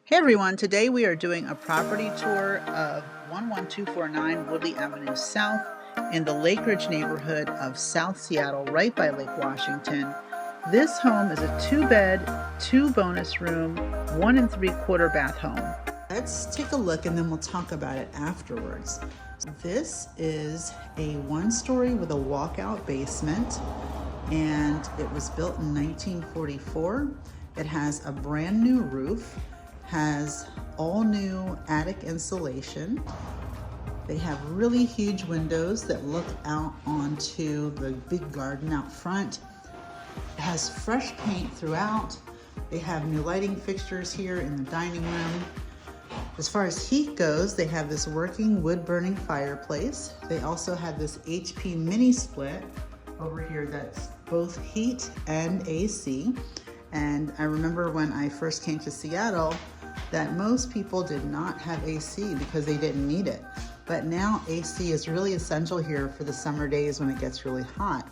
Hey everyone, today we are doing a property tour of 11249 Woodley Avenue South in the Lakeridge neighborhood of South Seattle, right by Lake Washington. This home is a 2-bed, 2 bonus room, 1 3/4 bath home. Let's take a look and then we'll talk about it afterwards. This is a 1-story with a walkout basement, and it was built in 1944. It has a brand new roof, has all new attic insulation. They have really huge windows that look out onto the big garden out front. It has fresh paint throughout. They have new lighting fixtures here in the dining room. As far as heat goes, they have this working wood burning fireplace. They also have this HP mini split over here that's both heat and AC. And I remember when I first came to Seattle that most people did not have AC because they didn't need it. But now AC is really essential here for the summer days when it gets really hot.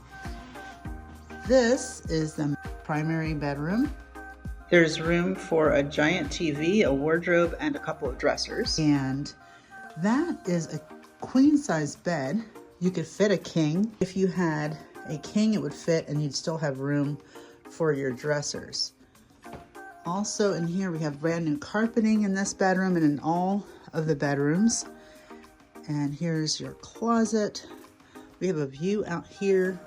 This is the primary bedroom. There's room for a giant TV, a wardrobe, and a couple of dressers. And that is a queen size bed. You could fit a king. If you had a king, it would fit and you'd still have room for your dressers. Also in here, we have brand new carpeting in this bedroom and in all of the bedrooms. And here's your closet. We have a view out here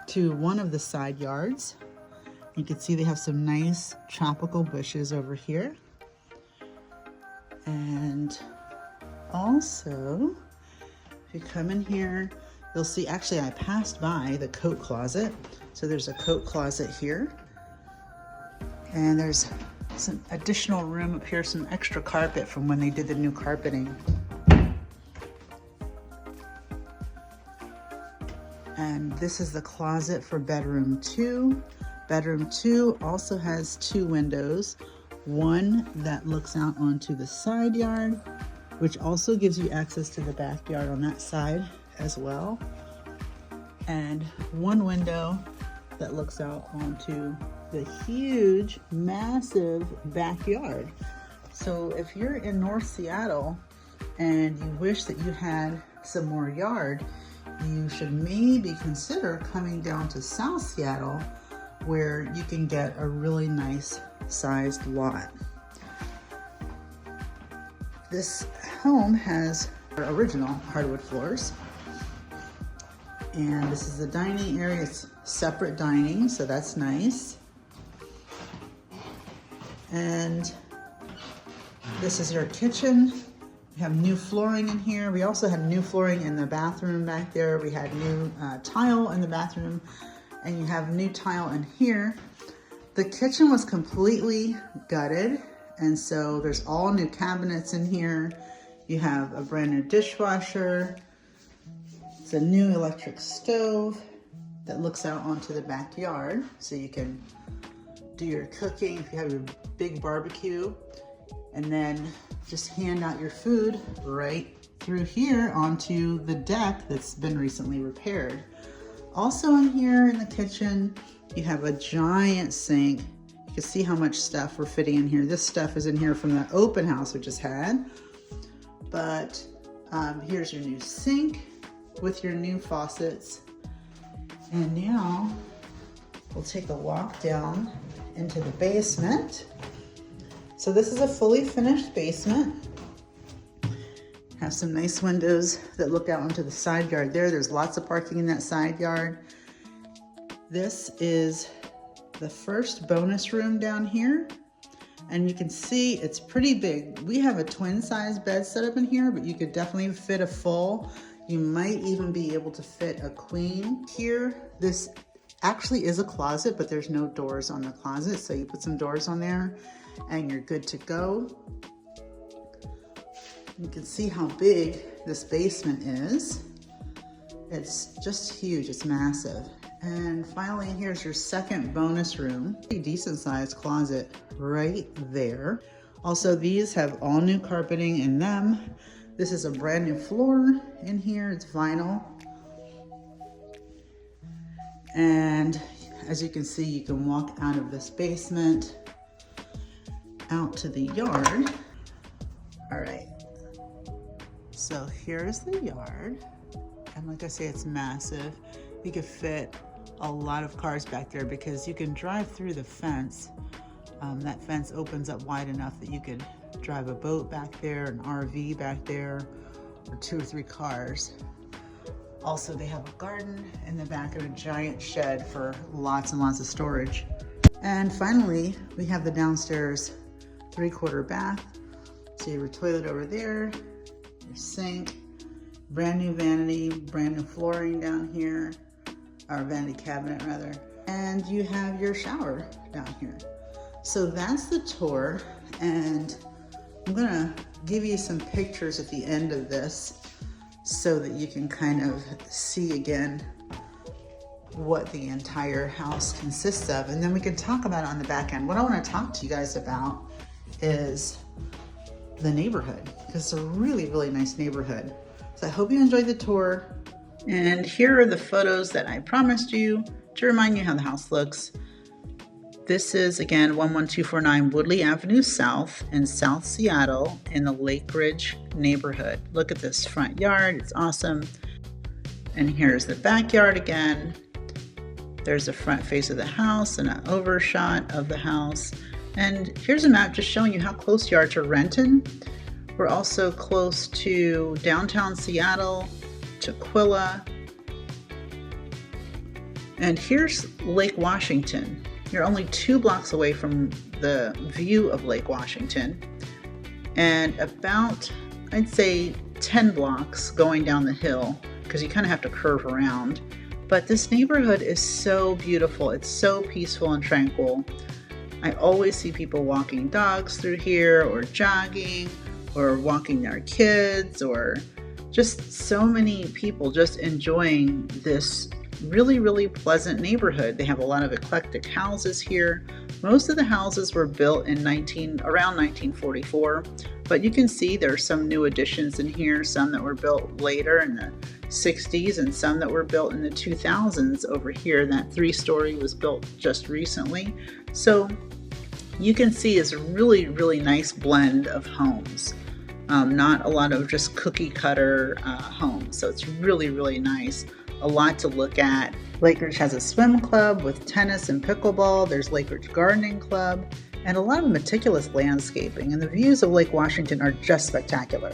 to one of the side yards. You can see they have some nice tropical bushes over here. And also, if you come in here, you'll see, actually I passed by the coat closet. So there's a coat closet here. And there's some additional room up here, some extra carpet from when they did the new carpeting. And this is the closet for bedroom 2. Bedroom 2 also has 2 windows. One that looks out onto the side yard, which also gives you access to the backyard on that side as well. And one window that looks out onto the huge, massive backyard. So if you're in North Seattle and you wish that you had some more yard, you should maybe consider coming down to South Seattle, where you can get a really nice sized lot. This home has original hardwood floors. And this is the dining area. It's separate dining, so that's nice. And this is your kitchen. We have new flooring in here. We also had new flooring in the bathroom back there. We had new tile in the bathroom, and you have new tile in here. The kitchen was completely gutted, and so there's all new cabinets in here. You have a brand new dishwasher. It's a new electric stove that looks out onto the backyard, so you can do your cooking if you have your big barbecue, and then just hand out your food right through here onto the deck that's been recently repaired. Also in here in the kitchen, you have a giant sink. You can see how much stuff we're fitting in here. This stuff is in here from the open house we just had. But here's your new sink with your new faucets. And now we'll take a walk down into the basement. So this is a fully finished basement. Have some nice windows that look out onto the side yard there. There's lots of parking in that side yard. This is the first bonus room down here. And you can see it's pretty big. We have a twin size bed set up in here, but you could definitely fit a full. You might even be able to fit a queen here. This actually is a closet, but there's no doors on the closet. So you put some doors on there and you're good to go. You can see how big this basement is. It's just huge, it's massive. And finally, here's your second bonus room. Pretty decent sized closet right there. Also, these have all new carpeting in them. This is a brand new floor in here, it's vinyl. And as you can see, you can walk out of this basement out to the yard. All right, so here's the yard. And like I say, it's massive. You could fit a lot of cars back there because you can drive through the fence. That fence opens up wide enough that you could drive a boat back there, an RV back there, or 2 or 3 cars. Also, they have a garden in the back of a giant shed for lots and lots of storage. And finally, we have the downstairs 3/4 bath. So you have your toilet over there, your sink, brand new vanity, brand new flooring down here, or vanity cabinet rather, and you have your shower down here. So that's the tour, and I'm gonna give you some pictures at the end of this so that you can kind of see again what the entire house consists of, and then we can talk about it on the back end. What I want to talk to you guys about is the neighborhood, because it's a really, really nice neighborhood. So I hope you enjoyed the tour. And here are the photos that I promised you to remind you how the house looks. This is, again, 11249 Woodley Avenue South in South Seattle in the Lakeridge neighborhood. Look at this front yard, it's awesome. And here's the backyard again. There's the front face of the house and an overshot of the house. And here's a map just showing you how close you are to Renton. We're also close to downtown Seattle, to Quilla. And here's Lake Washington. You're only 2 blocks away from the view of Lake Washington, and about, I'd say, 10 blocks going down the hill, because you kind of have to curve around. But this neighborhood is so beautiful. It's so peaceful and tranquil. I always see people walking dogs through here, or jogging, or walking their kids, or just so many people just enjoying this really, really pleasant neighborhood. They have a lot of eclectic houses here. Most of the houses were built in around 1944, but you can see there's some new additions in here, some that were built later in the 60s and some that were built in the 2000s over here. That 3-story was built just recently. So you can see it's a really, really nice blend of homes. Not a lot of just cookie cutter homes. So it's really, really nice. A lot to look at. Lakeridge has a swim club with tennis and pickleball. There's Lakeridge Gardening Club and a lot of meticulous landscaping. And the views of Lake Washington are just spectacular.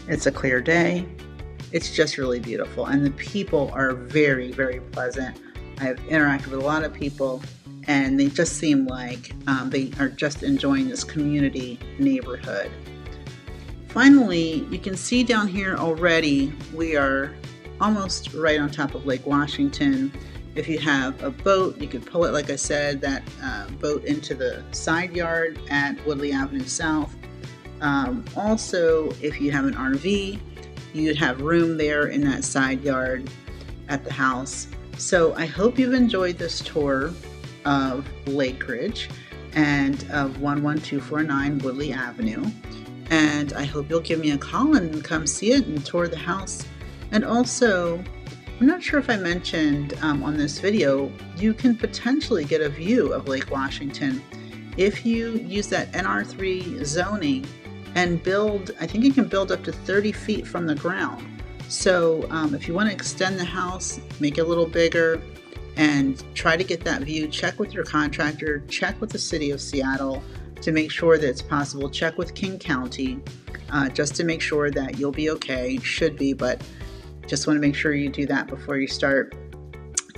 It's a clear day. It's just really beautiful. And the people are very, very pleasant. I've interacted with a lot of people and they just seem like they are just enjoying this community neighborhood. Finally, you can see down here already, we are almost right on top of Lake Washington. If you have a boat, you could pull it, like I said, that boat into the side yard at Woodley Avenue South. Also, if you have an RV, you'd have room there in that side yard at the house. So I hope you've enjoyed this tour of Lakeridge and of 11249 Woodley Avenue. And I hope you'll give me a call and come see it and tour the house. And also, I'm not sure if I mentioned on this video, you can potentially get a view of Lake Washington if you use that NR3 zoning and build. I think you can build up to 30 feet from the ground. So if you want to extend the house, make it a little bigger, and try to get that view, check with your contractor, check with the city of Seattle to make sure that it's possible. Check with King County just to make sure that you'll be okay. Should be, but just want to make sure you do that before you start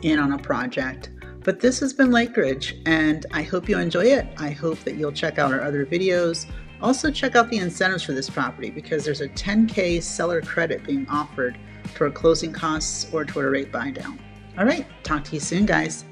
in on a project. But this has been Lakeridge, and I hope you enjoy it. I hope that you'll check out our other videos. Also check out the incentives for this property, because there's a $10K seller credit being offered toward closing costs or toward a rate buy down. All right, talk to you soon, guys.